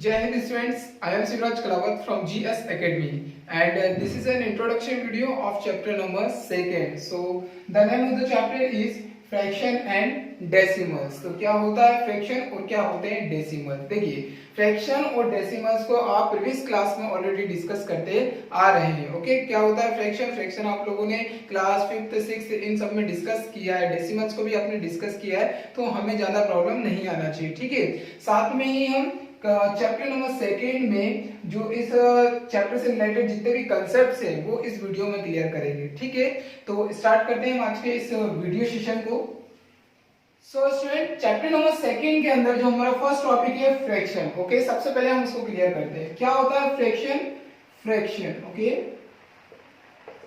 Jai Hind students, I am Sivraj Kalawat from GS Academy and this is an introduction video of chapter number 2nd. So the name of the chapter is fraction and decimals. तो क्या होता है fraction और क्या होते हैं decimal. देखिए fraction और डेसिमल्स को आप प्रीवियस क्लास में ऑलरेडी डिस्कस करते आ रहे हैं। ओके, क्या होता है फ्रैक्शन? फ्रैक्शन आप लोगों ने क्लास 5th 6th इन सब में डिस्कस किया है, डेसिमल्स को भी आपने डिस्कस किया है, तो हमें ज्यादा प्रॉब्लम नहीं आना चाहिए। ठीक है, साथ में ही हम चैप्टर नंबर 2 में जो इस चैप्टर से रिलेटेड जितने भी कंसेप्ट्स हैं वो इस वीडियो में क्लियर करेंगे। ठीक है, तो स्टार्ट करते हैं हम आज के इस वीडियो सेशन को। सो स्टूडेंट, चैप्टर नंबर 2 के अंदर जो हमारा फर्स्ट टॉपिक है फ्रैक्शन। ओके, सबसे पहले हम इसको क्लियर करते हैं। क्या होता है फ्रैक्शन? फ्रैक्शन, ओके,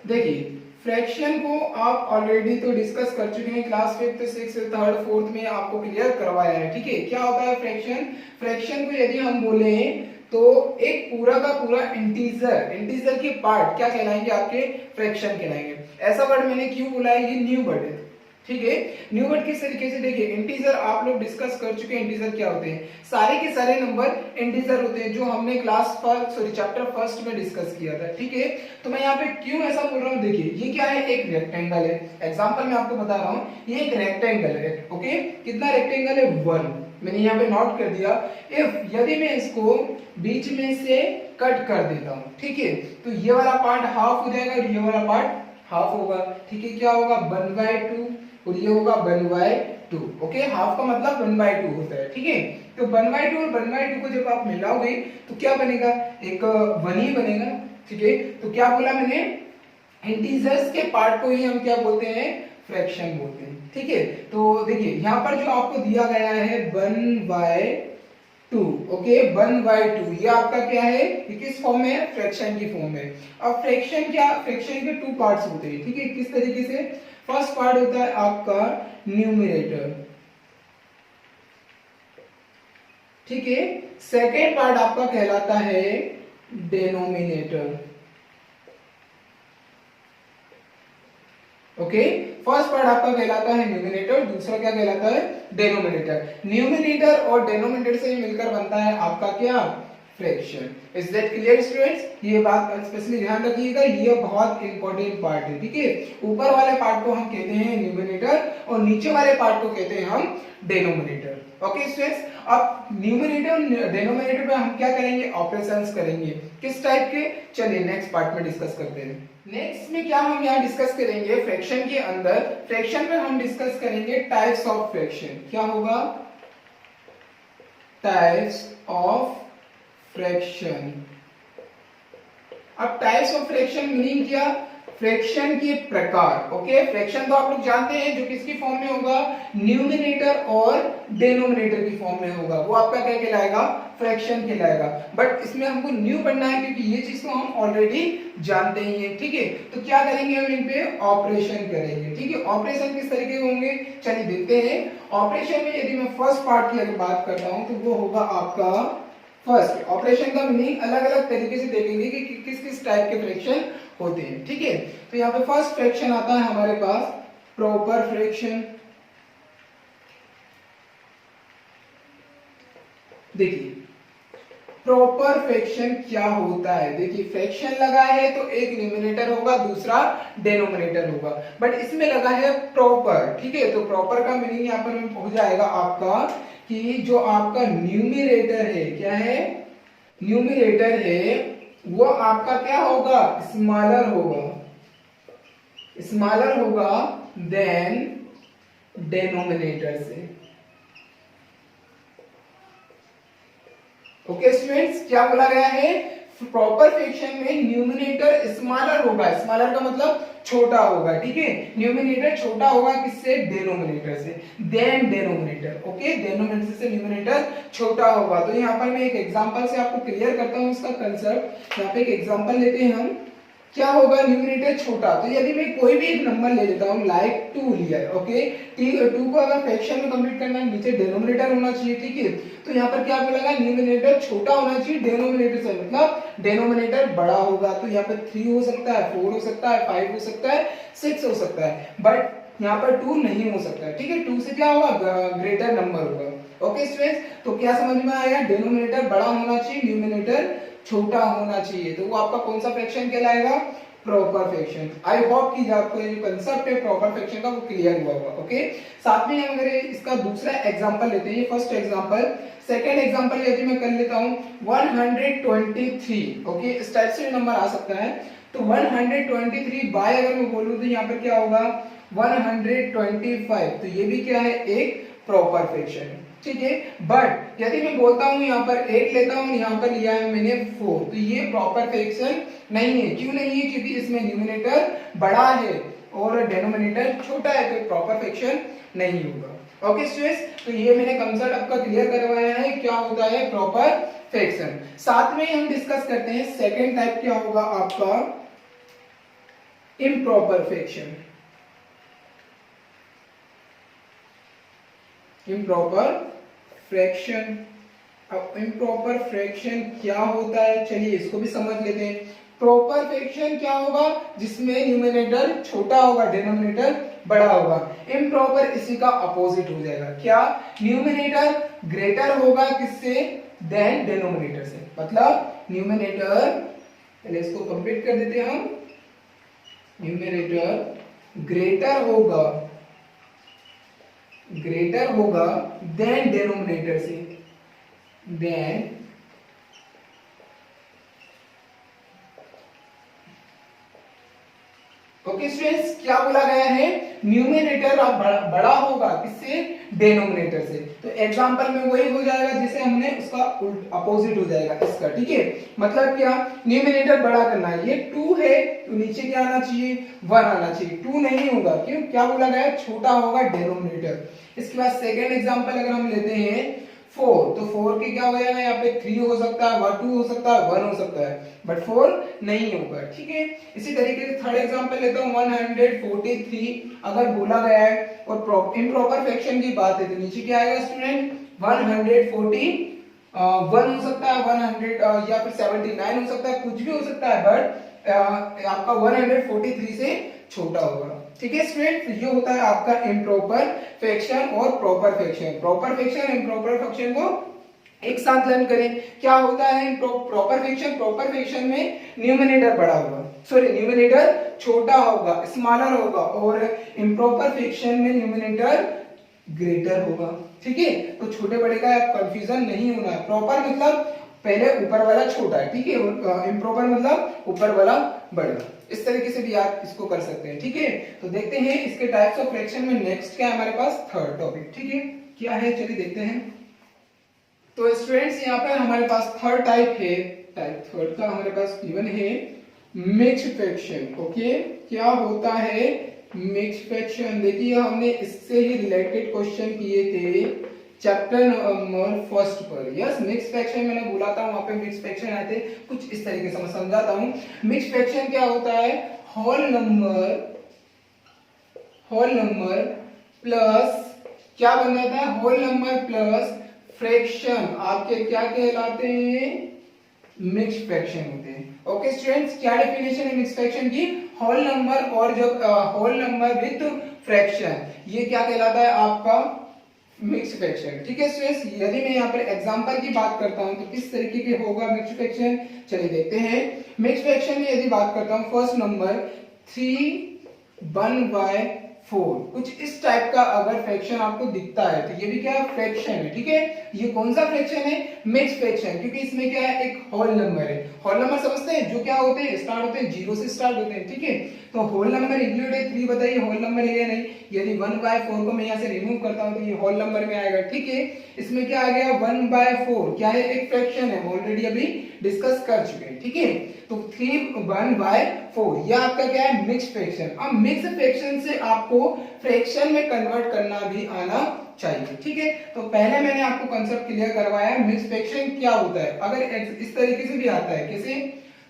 देखिए फ्रैक्शन को आप ऑलरेडी तो डिस्कस कर चुके हैं, class 5th 6th 3rd 4th में आपको क्लियर करवाया है। ठीक है, क्या होता है फ्रैक्शन? फ्रैक्शन को यदि हम बोले तो एक पूरा का पूरा इंटीजर के पार्ट क्या कहलाएंगे? आपके फ्रैक्शन कहलाएंगे। ऐसा वर्ड मैंने क्यों बोला है? ये न्यू वर्ड है। ठीक है, न्यू वर्ड किस तरीके से? देखिए इंटीजर आप लोग डिस्कस कर चुके हैं। इंटीजर क्या होते हैं? सारे के सारे नंबर इंटीजर होते हैं, जो हमने चैप्टर 1 में डिस्कस किया था। ठीक है, तो मैं यहाँ पे क्यों ऐसा बोल रहा हूँ? देखिए ये क्या है? एक रेक्टेंगल है। एग्जांपल में आपको बता रहा हूँ, ये एक रेक्टेंगल है। ओके, कितना रेक्टेंगल है? 1। मैंने यहाँ पे नोट कर दिया। इफ यदि मैं इसको बीच में से कट कर देता हूँ, ठीक है, तो ये वाला पार्ट हाफ हो जाएगा और ये वाला पार्ट हाफ होगा। ठीक है, क्या होगा? 1/2 और ये होगा 1/2। ओके, हाफ का मतलब 1/2 होता है। ठीक है, तो 1/2 और 1/2 को जब आप मिलाओगे तो क्या बनेगा? एक 1 ही बनेगा। ठीक है, तो क्या बोला मैंने? इंटीजर्स के पार्ट को ही हम क्या बोलते हैं? फ्रैक्शन बोलते हैं। ठीक है, तो देखिए यहाँ पर जो आपको दिया गया है 1/2। ओके, 1/2 ये आपका क्या है? ये किस फॉर्म में है? फ्रैक्शन की फॉर्म में। अब फ्रैक्शन क्या? फ्रैक्शन के 2 पार्ट्स होते हैं। ठीक है, किस तरीके से? फर्स्ट पार्ट होता है आपका न्यूमरेटर। ठीक है, सेकेंड पार्ट आपका कहलाता है डेनोमिनेटर। ओके, फर्स्ट पार्ट आपका कहलाता है न्यूमरेटर, दूसरा क्या कहलाता है? डेनोमिनेटर। न्यूमरेटर और डेनोमिनेटर से मिलकर बनता है आपका क्या? Fraction. Is that clear students? ये बात स्पेशली ध्यान रखिएगा, ये बहुत इंपॉर्टेंट पार्ट है। ठीक है, ऊपर वाले पार्ट को हम कहते हैं न्यूमरेटर और नीचे वाले पार्ट को कहते हैं हम डेनोमिनेटर। ओके स्टूडेंट्स, अब न्यूमरेटर और डेनोमिनेटर पे हम क्या करेंगे? ऑपरेशंस करेंगे। किस टाइप के? चलिए नेक्स्ट पार्ट में डिस्कस करते हैं। नेक्स्ट में क्या हम यहाँ डिस्कस करेंगे? फ्रैक्शन के अंदर फ्रैक्शन में हम डिस्कस करेंगे टाइप्स ऑफ फ्रैक्शन। क्या होगा? Types of fraction. अब टाइप्स ऑफ फ्रैक्शन मीनिंग क्या? फ्रैक्शन के प्रकार। ओके, फ्रैक्शन तो आप लोग जानते हैं, जो किसकी फॉर्म में होगा? न्यूमरेटर और डेनोमिनेटर की फॉर्म में होगा, वो आपका क्या कहलाएगा? फ्रैक्शन कहलाएगा। बट इसमें हमको न्यू पढ़ना है, क्योंकि ये चीज तो हम ऑलरेडी जानते ही हैं। ठीक है, तो क्या करेंगे हम? इन पे ऑपरेशन करेंगे। ठीक है, ऑपरेशन किस तरीके के होंगे? चलिए देखते हैं। ऑपरेशन में यदि मैं फर्स्ट पार्ट की अगर बात करता हूं तो वो होगा आपका फर्स्ट। ऑपरेशन का मीनिंग अलग अलग तरीके से देखेंगे कि किस किस टाइप के फ्रैक्शन होते हैं। ठीक है, तो यहाँ पे फर्स्ट फ्रैक्शन आता है हमारे पास प्रॉपर फ्रैक्शन। देखिए प्रॉपर फ्रैक्शन क्या होता है? देखिए फ्रैक्शन लगा है तो एक न्यूमरेटर होगा, दूसरा डेनोमिनेटर होगा, बट इसमें लगा है प्रॉपर। ठीक है, तो प्रॉपर का मीनिंग यहाँ पर हो जाएगा आपका कि जो आपका न्यूमरेटर है, क्या है? न्यूमरेटर है, वो आपका क्या होगा? स्मॉलर होगा, स्मॉलर होगा देन डेनोमिनेटर से। ओके स्टूडेंट्स, क्या बोला गया है? प्रॉपर फ्रैक्शन में न्यूमरेटर स्मॉलर होगा। स्मॉलर का मतलब छोटा होगा। ठीक है, न्यूमरेटर छोटा होगा किससे? डेनोमिनेटर से। Then denominator. ओके, डेनोमिनेटर से न्यूमरेटर छोटा होगा। तो यहाँ पर मैं एक एग्जांपल से आपको क्लियर करता हूँ इसका कंसेप्ट। यहाँ पे एक एग्जांपल लेते हैं हम। क्या होगा? न्यूमरेटर छोटा, तो यदि मैं कोई भी एक नंबर ले लेता हूँ लाइक 2 लिया। ओके, 2 को अगर फ्रैक्शन में कंप्लीट करना है, नीचे डेनोमिनेटर होना चाहिए। ठीक है, तो यहाँ पर क्या बोला? न्यूमरेटर छोटा होना चाहिए डेनोमिनेटर से, मतलब डेनोमिनेटर बड़ा होगा। तो यहाँ पर 3 हो सकता है, 4 हो सकता है, 5 हो सकता है, 6 हो सकता है, बट यहाँ पर 2 नहीं हो सकता है। ठीक है, 2 से क्या होगा? ग्रेटर नंबर होगा। ओके स्टूडेंट्स, तो क्या समझ में आया, डिनोमिनेटर बड़ा होना चाहिए, न्यूमरेटर छोटा होना चाहिए, तो वो आपका कौन सा फ्रैक्शन कहलाएगा, प्रॉपर फ्रैक्शन। आई होप कि आपको ये कंसेप्ट है प्रॉपर फ्रैक्शन का वो क्लियर हुआ होगा। ओके, साथ में हम अगर इसका दूसरा एग्जांपल लेते हैं, फर्स्ट एग्जांपल, सेकंड एग्जांपल यदि मैं कर लेता हूं 123। ओके, इस टाइप से नंबर आ सकता है, तो 123 बाय अगर मैं बोलूं तो यहाँ पर क्या होगा 125, तो ये भी क्या है, एक प्रॉपर फ्रैक्शन, ठीक है। बट यदि मैं बोलता हूं यहाँ पर 8 लेता हूं, यहाँ पर लिया है मैंने 4, तो ये प्रॉपर फ्रैक्शन नहीं है। क्यों नहीं है, क्योंकि इसमें न्यूमरेटर बड़ा है और डिनोमिनेटर छोटा है, तो प्रॉपर फ्रैक्शन नहीं होगा। ओके स्टूडेंट्स, तो ये मैंने कंसेप्ट आपका क्लियर करवाया है क्या होता है प्रॉपर फ्रैक्शन। साथ में हम डिस्कस करते हैं सेकंड टाइप क्या होगा आपका इम्प्रॉपर फ्रैक्शन। इम्प्रॉपर फ्रैक्शन, अब इम्प्रॉपर फ्रैक्शन क्या होता है, चलिए इसको भी समझ लेते हैं। प्रॉपर फ्रैक्शन क्या होगा, जिसमें न्यूमरेटर छोटा होगा, डिनोमिनेटर बड़ा होगा। इम्प्रॉपर इसी का अपोजिट हो जाएगा, क्या, न्यूमरेटर ग्रेटर होगा किससे, देन डिनोमिनेटर से। मतलब न्यूमरेटर, पहले इसको कंप्लीट कर देते हैं हम, न्यूमरेटर ग्रेटर होगा देन डिनोमिनेटर से, देन ओके स्टूडेंट्स, क्या बोला गया है, न्यूमरेटर अब बड़ा होगा किससे, डिनोमिनेटर से। तो एग्जांपल में वही हो जाएगा जिसे हमने उसका अपोजिट हो जाएगा इसका, ठीक है। मतलब क्या, न्यूमरेटर बड़ा करना है, ये 2 है तो नीचे क्या आना चाहिए, 1 आना चाहिए, 2 नहीं होगा, क्यों, क्या बोला गया है, छोटा होगा डिनोमिनेटर। इसके बाद सेकेंड एग्जांपल अगर हम लेते हैं 4, तो 4 के क्या हो जाएगा, यहाँ पे 3 हो सकता है, 2 हो सकता है, 1 हो सकता है, बट 4 नहीं होगा, ठीक है। इसी तरीके से थर्ड एग्जांपल लेता हूँ 143, अगर बोला गया है और इम्प्रॉपर फ्रैक्शन की बात है तो नीचे क्या आएगा स्टूडेंट, 140 1 हो सकता है, 100 या फिर 79 हो सकता है, कुछ भी हो सकता है, बट आपका 143 से छोटा होगा, ठीक है स्टूडेंट। तो ये होता है आपका इम्प्रॉपर फ्रैक्शन और proper fraction. Proper fraction improper fraction को एक साथ लर्न करें। क्या होता है प्रॉपर फ्रैक्शन, प्रॉपर फ्रैक्शन में न्यूमरेटर बड़ा होगा, सॉरी न्यूमरेटर छोटा होगा, स्मॉलर होगा, और इम्प्रॉपर फ्रैक्शन में न्यूमरेटर ग्रेटर होगा, ठीक है। तो छोटे बड़े का कंफ्यूजन नहीं होना है। प्रॉपर मतलब पहले ऊपर वाला छोटा है, ठीक है, इम्प्रॉपर मतलब ऊपर वाला बड़ा, इस तरीके से भी आप इसको कर सकते हैं, ठीक है। तो देखते हैं इसके टाइप्स ऑफ फ्रैक्शन में नेक्स्ट क्या है हमारे पास, थर्ड टॉपिक, ठीक है, क्या है, चलिए देखते हैं। तो स्टूडेंट्स यहाँ पर हमारे पास थर्ड टाइप है, टाइप थर्ड का हमारे पास गिवन है मिक्स्ड फ्रैक्शन। ओके, क्या होता है मिक्स्ड फ्रैक्शन, देखिए हमने इससे ही रिलेटेड क्वेश्चन किए थे चैप्टर नंबर 1 पर। यस, मिक्स्ड फ्रैक्शन मैंने बोला था, वहां पे मिक्स्ड फ्रैक्शन आए थे, कुछ इस तरीके से मैं समझाता हूं। मिक्स्ड फ्रैक्शन क्या होता है, होल नंबर प्लस क्या बन जाता है, होल नंबर प्लस फ्रैक्शन आपके क्या कहलाते हैं, मिक्स्ड फ्रैक्शन होते हैं। ओके स्टूडेंट्स, क्या डेफिनेशन है मिक्स्ड फ्रैक्शन की, होल नंबर और जब होल नंबर विद फ्रैक्शन, ये क्या कहलाता है आपका मिक्स्ड फ्रैक्शन, ठीक है स्टूडेंट्स। यदि मैं यहाँ पर एग्जांपल की बात करता हूँ तो किस तरीके के होगा मिक्स्ड फ्रैक्शन, चलिए देखते हैं। मिक्स्ड फ्रैक्शन में यदि बात करता हूँ, फर्स्ट नंबर 3/4, कुछ इस टाइप का अगर फ्रैक्शन आपको दिखता है तो ये भी क्या फ्रैक्शन है, ठीक है। ये कौन सा फ्रैक्शन है, मिक्स्ड फ्रैक्शन, क्योंकि इसमें क्या है, एक होल नंबर है। होल नंबर समझते हैं, जो क्या होते हैं, स्टार्ट होते हैं 0 से स्टार्ट होते हैं, ठीक है। तो होल नंबर इंक्लूड है 3, बताइए होल नंबर है या नहीं। यदि 1/4 को मैं यहाँ से रिमूव करता हूँ तो ये होल नंबर में आएगा, ठीक है। इसमें क्या आ गया 1/4, क्या है, एक फ्रैक्शन है, ऑलरेडी अभी डिस्कस कर चुके हैं, ठीक है। तो 1/4 ये आपका क्या है, मिक्स्ड फ्रैक्शन। अब मिक्स्ड फ्रैक्शन से आपको फ्रैक्शन में कन्वर्ट करना भी आना चाहिए, ठीक है। तो पहले मैंने आपको कांसेप्ट क्लियर करवाया है मिक्स्ड फ्रैक्शन क्या होता है। अगर इस तरीके से भी आता है, कैसे,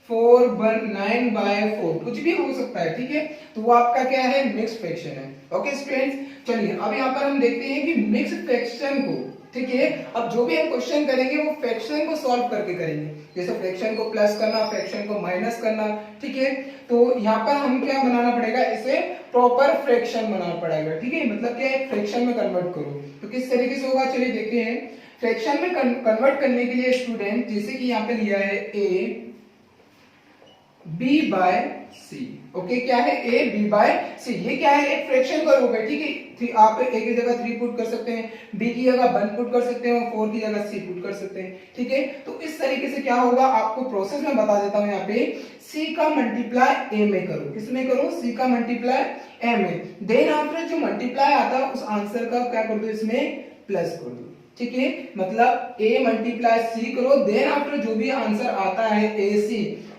9/4 कुछ भी हो सकता है, ठीक है, तो वो आपका क्या है, मिक्स्ड फ्रैक्शन है। ओके स्टूडेंट्स, चलिए अब यहाँ पर हम देखते हैं कि मिक्स्ड फ्रैक्शन को ठीक है। अब जो भी हम क्वेश्चन करेंगे वो फ्रैक्शन को सॉल्व करके करेंगे, जैसे फ्रैक्शन को प्लस करना, फ्रैक्शन को माइनस करना, ठीक है। तो यहाँ पर हम क्या बनाना पड़ेगा, इसे प्रॉपर फ्रैक्शन बनाना पड़ेगा, ठीक है। मतलब क्या है, फ्रैक्शन में कन्वर्ट करो। तो किस तरीके से होगा, चलिए देखते हैं। फ्रैक्शन में कन्वर्ट करने के लिए स्टूडेंट, जैसे कि यहाँ पे लिया है a b by c, okay. क्या है, a b बाय c, ये क्या है, एक फ्रैक्शन का रूप है, ठीक है। आप a की जगह 3 पुट कर सकते हैं, b की जगह 1 पुट कर सकते हैं, और 4 की जगह c पुट कर सकते हैं, ठीक है। तो इस तरीके से क्या होगा, आपको प्रोसेस में बता देता हूं। यहाँ पे c का मल्टीप्लाई a में करो, किसमें करो, c का मल्टीप्लाई a में, देन आफ्टर जो मल्टीप्लाई आता है उस आंसर का क्या कर दो, इसमें प्लस कर दो, ठीक है। मतलब a मल्टीप्लाई c करो, देन आफ्टर जो भी आंसर आता है ac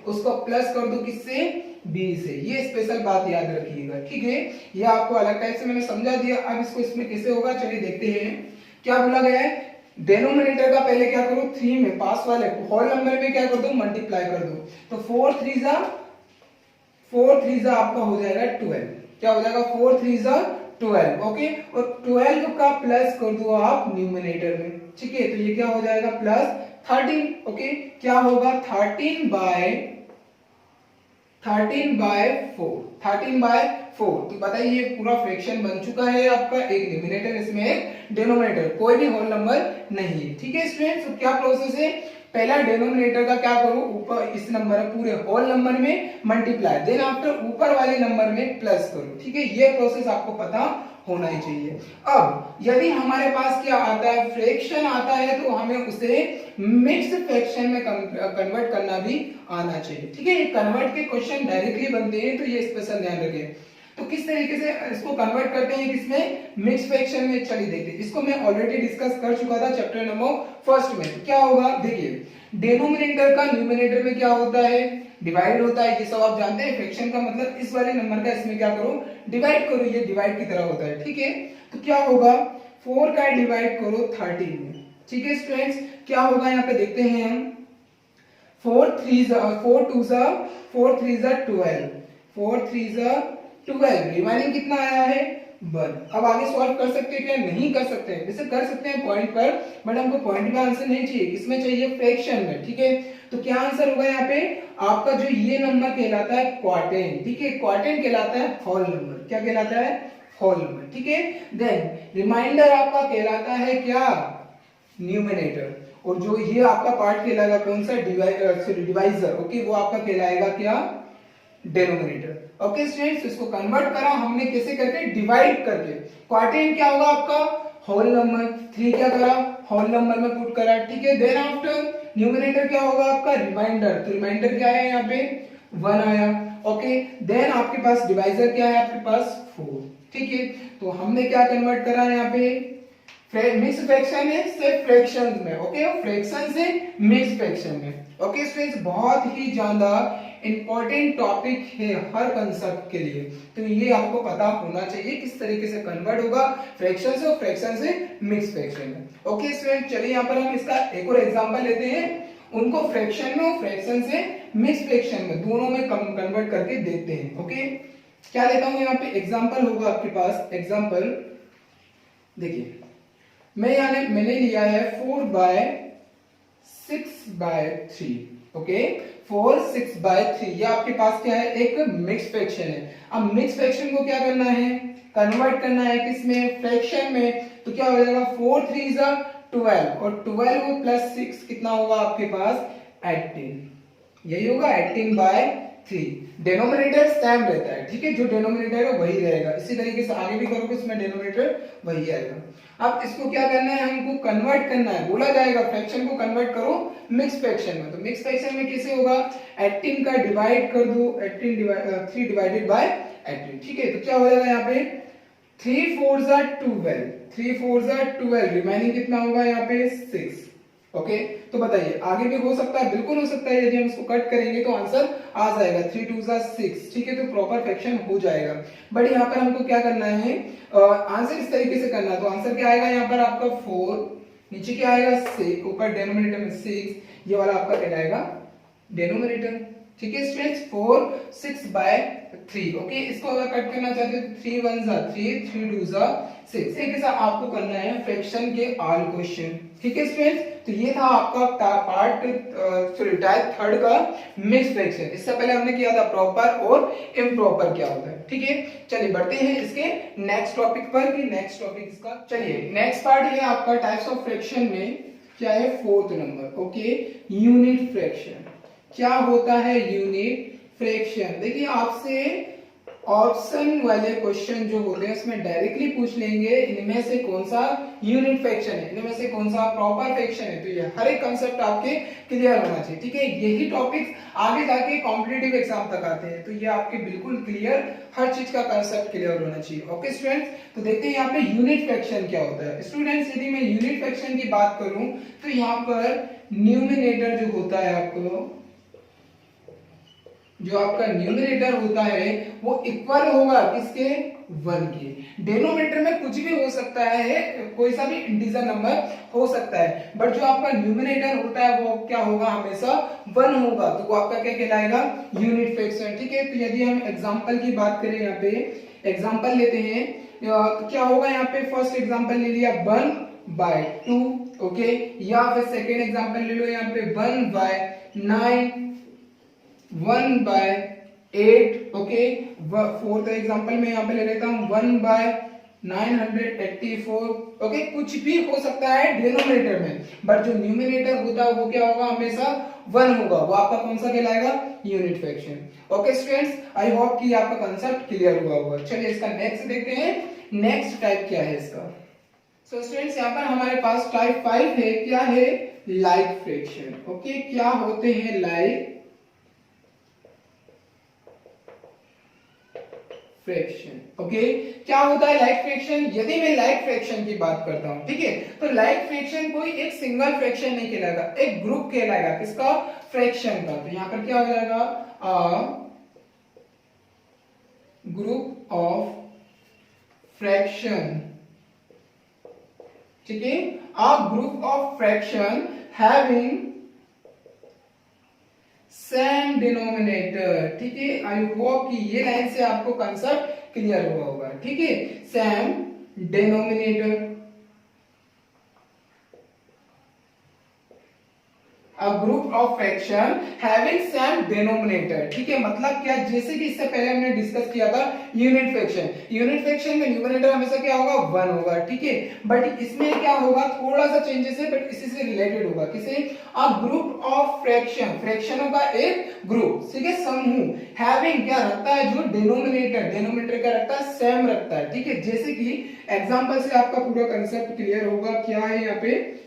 उसको प्लस कर दो, किससे, b से। ये स्पेशल बात याद रखिएगा, ठीक है। ये आपको अलग टाइप से मैंने समझा दिया। अब इसको इसमें कैसे होगा, चलिए देखते हैं। क्या बोला गया है, डिनोमिनेटर का पहले क्या करो, 3 में पास वाले होल नंबर में क्या कर दो, मल्टीप्लाई कर दो। तो 4 3 जा आपका हो जाएगा 12। क्या हो जाएगा, 4 3 जा 12, ओके। और 12 का प्लस कर दो आप न्यूमरेटर में, ठीक है। तो ये क्या हो जाएगा, प्लस 13, ओके। क्या होगा, 13 बाय 4। तो बताइए ये पूरा फ्रैक्शन बन चुका है आपका, एक न्यूमरेटर इसमें एक डिनोमिनेटर, कोई भी होल नंबर नहीं है, ठीक है स्टूडेंट्स। तो क्या प्रोसेस है, पहला डिनोमिनेटर का क्या करो, ऊपर इस नंबर पूरे होल नंबर में मल्टीप्लाई, देन आफ्टर ऊपर वाले नंबर में प्लस करो, ठीक है। ये प्रोसेस आपको पता होना ही चाहिए। अब यदि हमारे पास क्या आता है, फ्रैक्शन आता है, तो हमें उसे मिक्स फ्रैक्शन में कन्वर्ट करना भी आना चाहिए, ठीक है। कन्वर्ट के क्वेश्चन डायरेक्टली बनते हैं, तो ये स्पेशल ध्यान रखें। तो किस तरीके से इसको कन्वर्ट करते हैं, किसमें, मिक्स फ्रैक्शन में। चलिए देखते हैं, इसको मैं ऑलरेडी डिस्कस कर चुका था चैप्टर नंबर 1 में। तो क्या होगा, देखिए, डिनोमिनेटर का न्यूमरेटर में क्या होता है, डिवाइड होता है, ये सब आप जानते हैं। फ्रैक्शन का मतलब इस वाले नंबर का इसमें क्या करो, डिवाइड करो, ये डिवाइड की तरह होता है, ठीक है। तो क्या होगा, 4 का डिवाइड करो 13 में, ठीक है स्टूडेंट्स। क्या होगा, यहाँ पे देखते हैं हम, 4 3 12, रिमाइनिंग कितना आया है, 1। अब आगे सॉल्व कर सकते हैं क्या, नहीं कर सकते हैं, वैसे कर सकते हैं पॉइंट पर, बट हमको पॉइंट का आंसर नहीं चाहिए, किसमें चाहिए, फ्रैक्शन में, ठीक है। तो क्या आंसर होगा यहाँ पे, आपका जो ये नंबर कहलाता है क्वार्टेन, ठीक है। क्वार्टेन कहलाता है होल नंबर, क्या कहलाता है, होल नंबर, ठीक है। देन रिमाइंडर आपका कहलाता है क्या, न्यूमरेटर, और जो ये आपका पार्ट कहलाएगा कौन सा, डिवाइजर, ओके, वो आपका कहलाएगा क्या, डिनोमिनेटर, ओके स्टूडेंट्स। इसको कन्वर्ट करा हमने कैसे करके, डिवाइड करके। क्वार्टेन क्या होगा आपका, होल नंबर, 3 क्या करा, होल नंबर में पुट करा, ठीक है। देन आफ्टर न्यूमरेटर क्या होगा आपका, रिमाइंडर, तो रिमाइंडर क्या है यहाँ पे, 1 आया, ओके। देन आपके पास डिवाइजर क्या है, आपके पास 4, ठीक है। तो हमने क्या कन्वर्ट करा यहाँ पे, मिक्स फ्रैक्शन है से फ्रैक्शंस में, ओके, फ्रैक्शन से मिक्स फ्रैक्शन में, ओके स्टूडेंट्स। बहुत ही ज्यादा इंपॉर्टेंट टॉपिक है हर कंसेप्ट के लिए, तो ये आपको पता होना चाहिए किस तरीके से कन्वर्ट होगा फ्रैक्शन से, और फ्रैक्शन से मिक्स फ्रैक्शन में, ओके स्टूडेंट। चलिए यहाँ पर हम इसका एक और एग्जांपल लेते हैं, उनको फ्रैक्शन में और फ्रैक्शन से मिक्स फ्रैक्शन में, दोनों में कन्वर्ट करके देखते हैं, ओके। क्या लेता हूं यहाँ पे, एग्जाम्पल होगा आपके पास, एग्जाम्पल देखिए, मैंने लिया है 4/6/3, ओके, 4 6/3, ये आपके पास क्या है, एक मिक्स फ्रैक्शन है। अब मिक्स फ्रैक्शन को क्या करना है, कन्वर्ट करना है किसमें, फ्रैक्शन में। तो क्या हो जाएगा, 4 3 12, और 12 प्लस 6 कितना होगा आपके पास, 18, यही होगा 18/3। डिनोमिनेटर सेम रहता है, ठीक है, जो डिनोमिनेटर है वही रहेगा। इसी तरीके से आगे भी करोगे इसमें डिनोमिनेटर वही आएगा। अब इसको क्या करना है, हमको कन्वर्ट करना है, बोला जाएगा फ्रैक्शन को कन्वर्ट करो मिक्स फ्रैक्शन में। तो मिक्स फ्रैक्शन में कैसे होगा, 18 का डिवाइड कर दो, 3 डिवाइडेड बाय 18, ठीक है। तो क्या हो जाएगा यहाँ पे, 3 4 12, रिमाइनिंग कितना होगा यहाँ पे, 6, ओके। तो बताइए आगे भी हो सकता है, बिल्कुल हो सकता है, यदि हम इसको कट करेंगे तो आंसर आ जाएगा 3 2 6, ठीक है। तो प्रॉपर फ्रैक्शन हो जाएगा, बट यहाँ पर हमको क्या करना है, आंसर इस तरीके से करना है। तो आंसर क्या आएगा यहाँ पर आपका 4, नीचे क्या आएगा 6, ऊपर डिनोमिनेटर में 6, ये वाला आपका कहलाएगा डिनोमिनेटर, ठीक है स्टूडेंट्स, 4 6/3। ओके, इसको अगर कट करना चाहते हो तो 3 1 3, 3 2 6। एक ऐसा आपको करना है फ्रैक्शन के ऑल क्वेश्चन। ठीक है स्टूडेंट्स, तो ये था आपका पार्ट टाइप थर्ड का मिक्स फ्रैक्शन। इससे पहले हमने किया था प्रॉपर और इम्प्रॉपर क्या होता है। ठीक है, चलिए बढ़ते हैं इसके नेक्स्ट टॉपिक पर कि नेक्स्ट टॉपिक इसका। चलिए नेक्स्ट पार्ट है आपका टाइप्स ऑफ फ्रैक्शन में क्या है, fourth number. Okay, unit fraction. क्या होता है यूनिट फ्रैक्शन? देखिए आपसे ऑप्शन वाले क्वेश्चन जो होते हैं उसमें डायरेक्टली पूछ लेंगे इनमें से कौन सा यूनिट फ्रैक्शन है, इनमें से कौन सा प्रॉपर फ्रैक्शन है। तो ये हर एक कंसेप्ट आपके क्लियर होना चाहिए। ठीक है, यही टॉपिक्स आगे जाके कॉम्पिटिटिव एग्जाम तक आते हैं, तो ये आपके बिल्कुल क्लियर, हर चीज का कंसेप्ट क्लियर होना चाहिए। ओके स्टूडेंट्स, तो देखते हैं यहाँ पे यूनिट फ्रैक्शन क्या होता है। स्टूडेंट्स, यदि मैं यूनिट फ्रैक्शन की बात करूं तो यहाँ पर न्यूमिनेटर जो होता है आपको, जो आपका न्यूमरेटर होता है वो इक्वल होगा किसके, 1 के। डेनोमिनेटर में कुछ भी हो सकता है, कोई सा भी इंटीजर नंबर हो सकता है, बट जो आपका न्यूमरेटर होता है वो क्या होगा, हमेशा 1 होगा। तो वो आपका क्या कहलाएगा, यूनिट फ्रैक्शन। ठीक है, तो यदि हम एग्जांपल की बात करें, यहाँ पे एग्जांपल लेते हैं, तो क्या होगा, यहाँ पे फर्स्ट एग्जांपल ले लिया 1/2। ओके, या फिर सेकेंड एग्जांपल ले लो, यहाँ पे 1/9, 1/8। ओके, फोर्थ एग्जांपल में यहाँ पे ले लेता हूँ 1/984। ओके, कुछ भी हो सकता है डिनोमिनेटर में, बट जो न्यूमरेटर होता है वो क्या होगा, हमेशा 1 होगा। वो आपका कौन सा कहलाएगा, unit fraction. Okay students, I hope कि आपका कंसेप्ट क्लियर हुआ होगा। चलिए इसका नेक्स्ट देखते हैं, नेक्स्ट टाइप क्या है इसका। सो स्टूडेंट्स, यहाँ पर हमारे पास टाइप 5 है, क्या है, लाइक फ्रैक्शन। ओके, क्या होते हैं लाइक फ्रैक्शन। ओके, क्या होता है लाइक फ्रैक्शन? यदि मैं लाइक फ्रैक्शन की बात करता हूं, ठीक है, तो लाइक फ्रैक्शन कोई एक सिंगल फ्रैक्शन नहीं कहलाएगा, एक ग्रुप कहलाएगा। किसका, फ्रैक्शन का। तो यहां पर क्या हो जाएगा, अ ग्रुप ऑफ फ्रैक्शन। ठीक है, a group of fraction having same denominator. ठीक है, आई होप कि ये लाइन से आपको कंसेप्ट क्लियर हुआ होगा। ठीक है, same denominator, a group of fraction having same denominator। ठीक है, मतलब क्या, जैसे कि इससे पहले हमने डिस्कस किया था यूनिट फ्रैक्शन। यूनिट फ्रैक्शन में न्यूमरेटर हमेशा क्या होगा, 1 होगा। ठीक है, बट इसमें क्या होगा, थोड़ा सा चेंजेस है, बट इसी से रिलेटेड होगा। किसे, अ ग्रुप ऑफ फ्रैक्शन, फ्रैक्शनों का एक ग्रुप, ठीक है, समूह, हैविंग क्या रखता है, जो डिनोमिनेटर, डिनोमिनेटर क्या रखता है, सेम रखता है। ठीक है, जैसे कि एग्जांपल से आपका पूरा कांसेप्ट क्लियर होगा। क्या है यहाँ पे,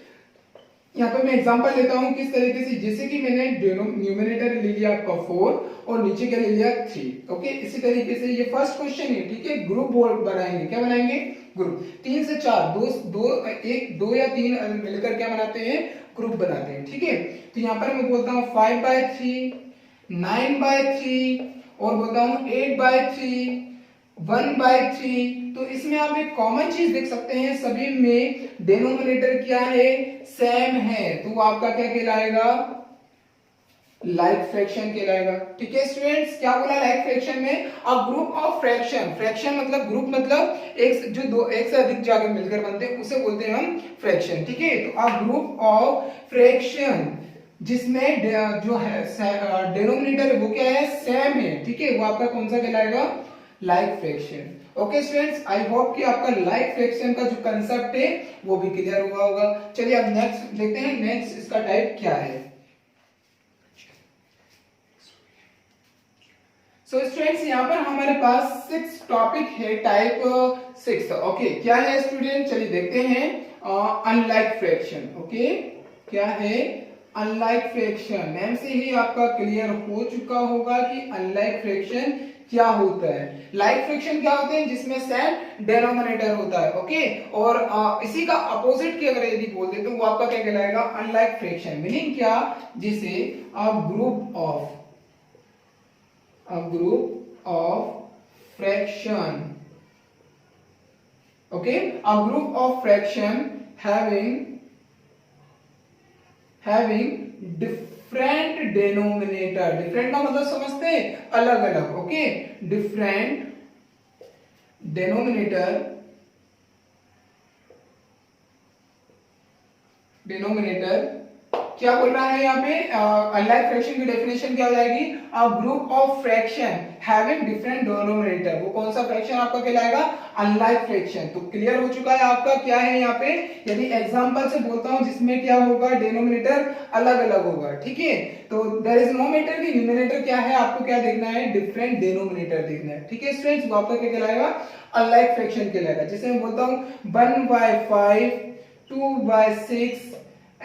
यहाँ पे मैं एग्जांपल लेता हूं किस तरीके से, जैसे कि मैंने न्यूमरेटर ले लिया आपका 4 और नीचे क्या ले लिया 3। ओके, इसी तरीके से ये फर्स्ट क्वेश्चन है। ठीक है, ग्रुप बोर्ड बनाएंगे, क्या बनाएंगे, ग्रुप। 3 से 4, दो या 3 मिलकर क्या बनाते हैं, ग्रुप बनाते हैं। ठीक है, तो यहाँ पर मैं बोलता हूँ 5/3, 9/3 और बोलता हूँ 8/3, 1/3। तो इसमें आप एक कॉमन चीज देख सकते हैं, सभी में डिनोमिनेटर क्या है, सेम है। तो वो आपका क्या कहलाएगा, लाइक फ्रैक्शन कहलाएगा। ठीक है स्टूडेंट्स, क्या बोला लाइक फ्रैक्शन में, a group of fraction. Fraction मतलब ग्रुप, मतलब एक से अधिक जाके मिलकर बनते हैं, उसे बोलते हैं हम फ्रैक्शन। ठीक है, तो अ ग्रुप ऑफ फ्रैक्शन जिसमें जो है डिनोमिनेटर है वो क्या है, सेम है। ठीक है, वो आपका कौन सा कहलाएगा, like fraction. Okay students, I hope कि आपका लाइक फ्रैक्शन का जो कंसेप्ट है वो भी क्लियर हुआ होगा। चलिए अब नेक्स्ट देखते हैं, नेक्स्ट इसका टाइप क्या है। सो स्टूडेंट्स, यहाँ पर हमारे पास 6 टॉपिक है, टाइप 6। ओके, क्या है स्टूडेंट, चलिए देखते हैं। Unlike fraction. ओके, क्या है, अनलाइक फ्रैक्शन। नेम से ही आपका क्लियर हो चुका होगा कि अनलाइक फ्रैक्शन क्या होता है। लाइक फ्रैक्शन क्या होते हैं, जिसमें सेम डिनोमिनेटर होता है। ओके, और इसी का अपोजिट की अगर यदि बोल दे तो वो आपका क्या कहलाएगा, अनलाइक फ्रैक्शन। मीनिंग क्या, जिसे a group of fraction, okay, a group of fraction having different denominator. Different का मतलब समझते हैं, अलग अलग। ओके, डिफरेंट डेनोमिनेटर, डिनोमिनेटर क्या बोल रहा है यहाँ पे, अनलाइक फ्रैक्शन की डेफिनेशन क्या हो जाएगी, a group of fraction having different denominator. वो कौन सा फ्रैक्शन आपका कहलाएगा, अनलाइक फ्रैक्शन। तो क्लियर हो चुका है आपका क्या है यहाँ पे। यदि एग्जांपल से बोलता हूं जिसमें क्या होगा, डिनोमिनेटर अलग अलग होगा, ठीक है। तो देयर इज नो मैटर कि न्यूमरेटर क्या है, आपको क्या देखना है, डिफरेंट डिनोमिनेटर देखना है, ठीक है स्टूडेंट्स। वो आपका क्या कहलाएगा, अनलाइक फ्रैक्शन कहलाएगा। जैसे मैं बोलता हूँ 1/5, 2/6,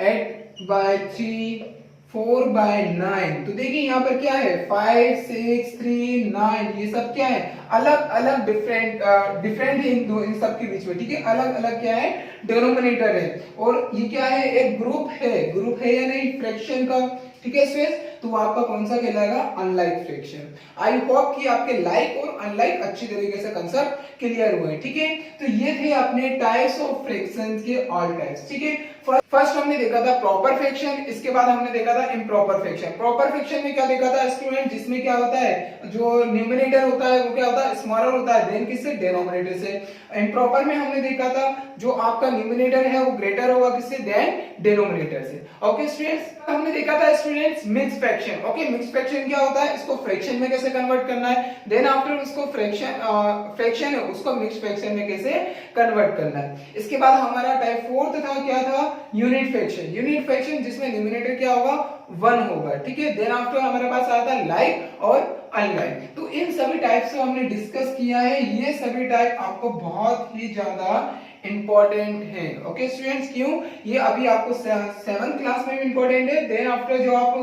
8/3, 4/9। तो देखिए यहाँ पर क्या है, 5, 6, 3, 9, ये सब क्या है, अलग अलग डिफरेंट डिफरेंट इन सब के बीच में, ठीक है, अलग अलग क्या है, डिनोमिनेटर है। और ये क्या है, एक ग्रुप है या नहीं फ्रैक्शन का, ठीक है स्टूडेंट्स। तो वो आपका कौन सा कहलाएगा, अनलाइक फ्रैक्शन। आई होप कि आपके लाइक और अनलाइक अच्छी तरीके से कंसेप्ट क्लियर हुए, ठीक है। तो ये थे अपने टाइप्स ऑफ फ्रैक्शंस के ऑल टाइप्स, ठीक है। फर्स्ट हमने देखा था प्रॉपर फ्रैक्शन, इसके बाद हमने देखा था इम्प्रॉपर फ्रैक्शन। प्रॉपर फ्रैक्शन में क्या देखा था स्टूडेंट, जिसमें क्या होता है, जो न्यूमरेटर होता है वो क्या होता है, स्मॉलर होता है देन किससे, डिनोमिनेटर से। इम्प्रॉपर में हमने देखा था जो आपका न्यूमरेटर है वो ग्रेटर होगा किससे, देन डिनोमिनेटर से। ओके स्टूडेंट्स, हमने देखा था students mixed fraction. Okay, mixed fraction क्या होता है, इसको फ्रैक्शन में कैसे कन्वर्ट करना है, देन आफ्टर उसको फ्रैक्शन है उसको मिक्स्ड फ्रैक्शन में कैसे कन्वर्ट करना है। इसके बाद हमारा टाइप फोर्थ था, क्या था, यूनिट फ्रैक्शन। यूनिट फ्रैक्शन जिसमें न्यूमरेटर क्या होगा, 1 होगा, ठीक है। देन आफ्टर हमारे पास आता है लाइक और अनलाइक। तो इन सभी टाइप से हमने डिस्कस किया है। ये सभी टाइप आपको बहुत ही ज्यादा इंपॉर्टेंट है। ओके स्टूडेंट्स, क्यों, ये अभी आपको 7th क्लास में भी इंपॉर्टेंट है। देन आफ्टर जो आप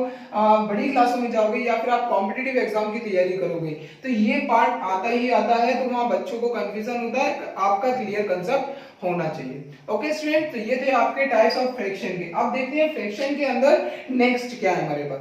बड़ी क्लासों में जाओगे या फिर आप कॉम्पिटिटिव एग्जाम की तैयारी करोगे तो ये पार्ट आता ही आता है। तो वहां बच्चों को कंफ्यूजन होता है, आपका क्लियर कंसेप्ट होना चाहिए। ओके स्टूडेंट, तो ये थे आपके टाइप्स ऑफ फ्रैक्शन के। अब देखते हैं फ्रैक्शन के अंदर नेक्स्ट क्या है हमारे पास।